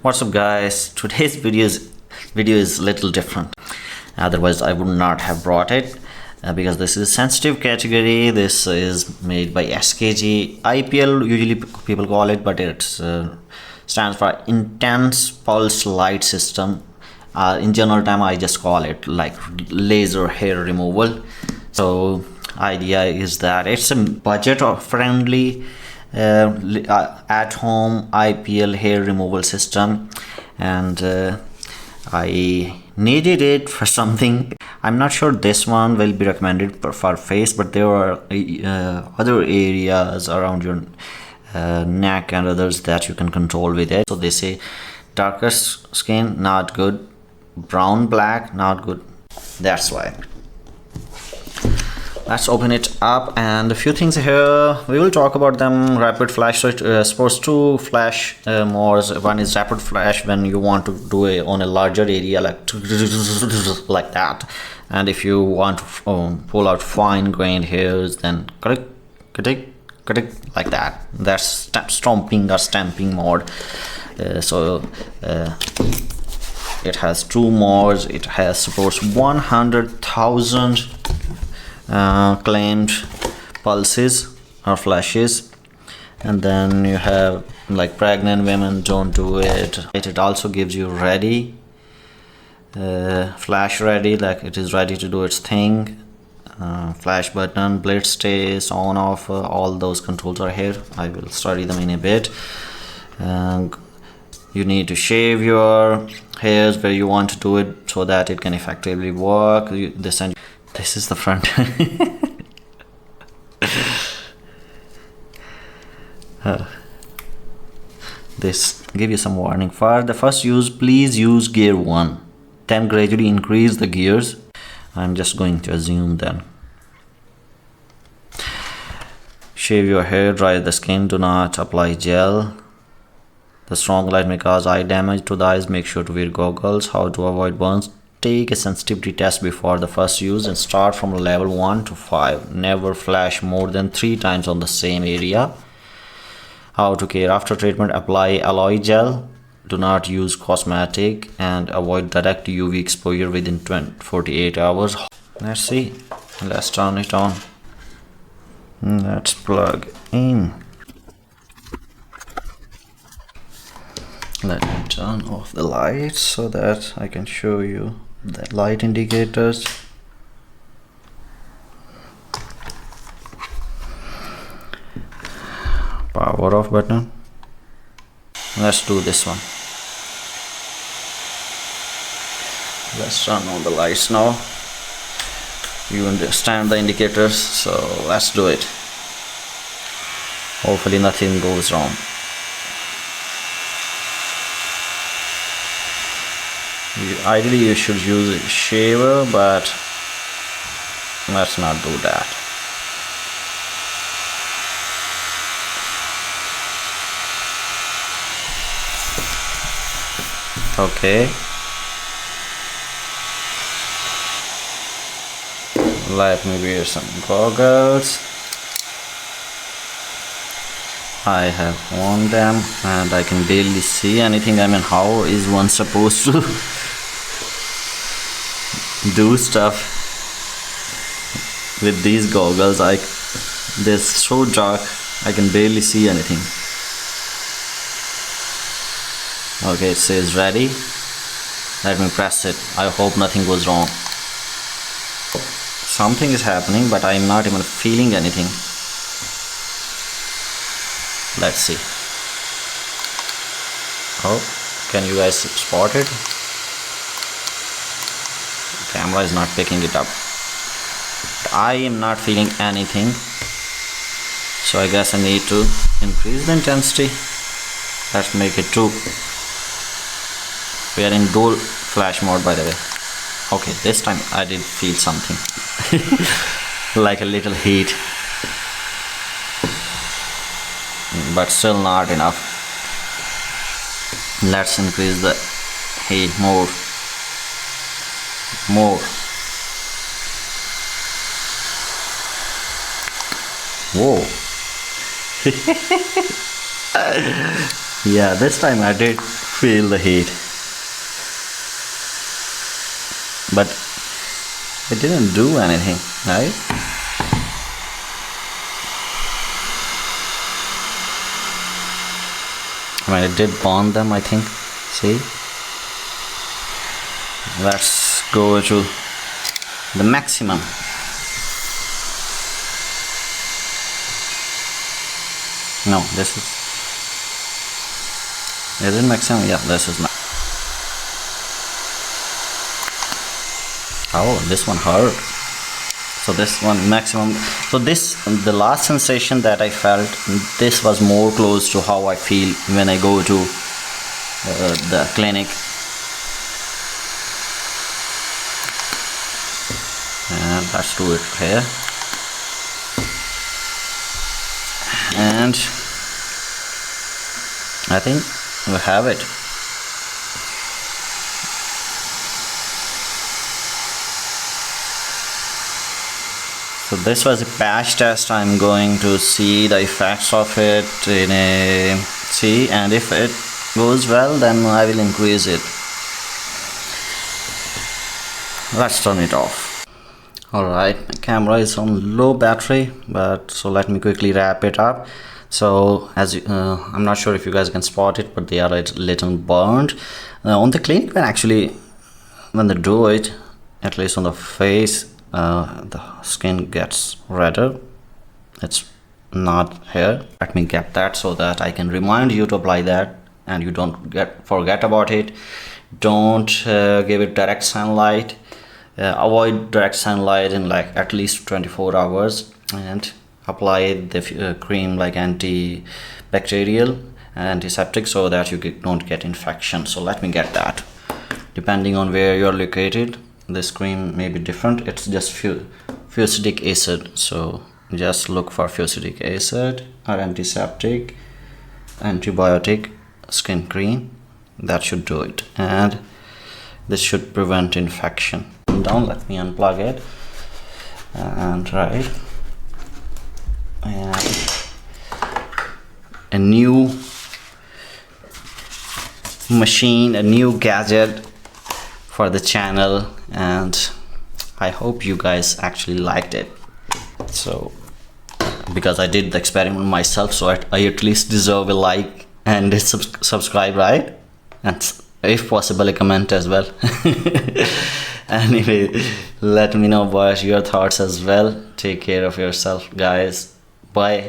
What's up guys, today's video is little different. Otherwise I would not have brought it because this is a sensitive category. This is made by SKG IPL, usually people call it, but it stands for intense pulse light system. In general time I just call it like laser hair removal. So idea is that it's a budget friendly at home IPL hair removal system, and I needed it for something. I'm not sure this one will be recommended for face, but there are other areas around your neck and others that you can control with it. So they say darker skin not good, brown black not good, that's why. Let's open it up, and a few things here we will talk about them. Rapid flash, so it's supposed to flash modes. One is rapid flash when you want to do it on a larger area, like that, and if you want to pull out fine grained hairs, then cut it like that. That's stomping or stamping mode. It has two modes. It has supports 100,000 claimed pulses or flashes, and then you have like pregnant women, don't do it. It also gives you ready, flash ready, like it is ready to do its thing. Flash button, blade stays on off, all those controls are here. I will study them in a bit. You need to shave your hairs where you want to do it so that it can effectively work. This is the front. This give you some warning. For the first use, please use gear 1, then gradually increase the gears. I'm just going to assume then. Shave your hair, dry the skin, do not apply gel. The strong light may cause eye damage to the eyes. Make sure to wear goggles. How to avoid burns? Take a sensitivity test before the first use and start from level 1 to 5. Never flash more than 3 times on the same area. How to care after treatment? Apply alloy gel. Do not use cosmetic and avoid direct UV exposure within 48 hours. Let's see. Let's turn it on. Let's plug in. Let me turn off the lights so that I can show you the light indicators. Power off button. Let's do this one. Let's turn on the lights now. You understand the indicators, so let's do it. Hopefully nothing goes wrong. Ideally you should use a shaver, but let's not do that. Okay, let me wear some goggles. I have worn them and I can barely see anything. I mean, how is one supposed to do stuff with these goggles? They're so dark I can barely see anything. Okay, it says ready. Let me press it. I hope nothing goes wrong. Something is happening, but I'm not even feeling anything. Let's see. Oh, can you guys spot it? Camera is not picking it up. I am not feeling anything, so I guess I need to increase the intensity. Let's make it 2. We are in dual flash mode, by the way. Okay, this time I did feel something like a little heat, but still not enough. Let's increase the heat more. Whoa. Yeah, this time I did feel the heat, but it didn't do anything, right? I mean, it did burn them, I think. See? Let's go to the maximum. No, this is it maximum? Yeah, this is oh, this one hurt. So this one maximum. So this, the last sensation that I felt, this was more close to how I feel when I go to the clinic. And let's do it here. And I think we have it. So this was a patch test. I'm going to see the effects of it in a see, and if it goes well, then I will increase it. Let's turn it off. Alright, my camera is on low battery, but so let me quickly wrap it up. So as you, I'm not sure if you guys can spot it, but they are a little burned on the clinic. When they do it, at least on the face, the skin gets redder. It's not here. Let me get that so that I can remind you to apply that and you don't forget about it. Don't give it direct sunlight. Avoid direct sunlight in like at least 24 hours, and apply the cream like antibacterial, antiseptic, so that you don't get infection. So let me get that. Depending on where you're located, this cream may be different. It's just fusidic acid, so just look for fusidic acid or antiseptic, antibiotic skin cream. That should do it, and this should prevent infection. Down, let me unplug it and right, and a new machine, a new gadget for the channel, and I hope you guys actually liked it. So because I did the experiment myself, so I at least deserve a like and a subscribe, right? And if possible a comment as well. Anyway, let me know about your thoughts as well. Take care of yourself, guys. Bye.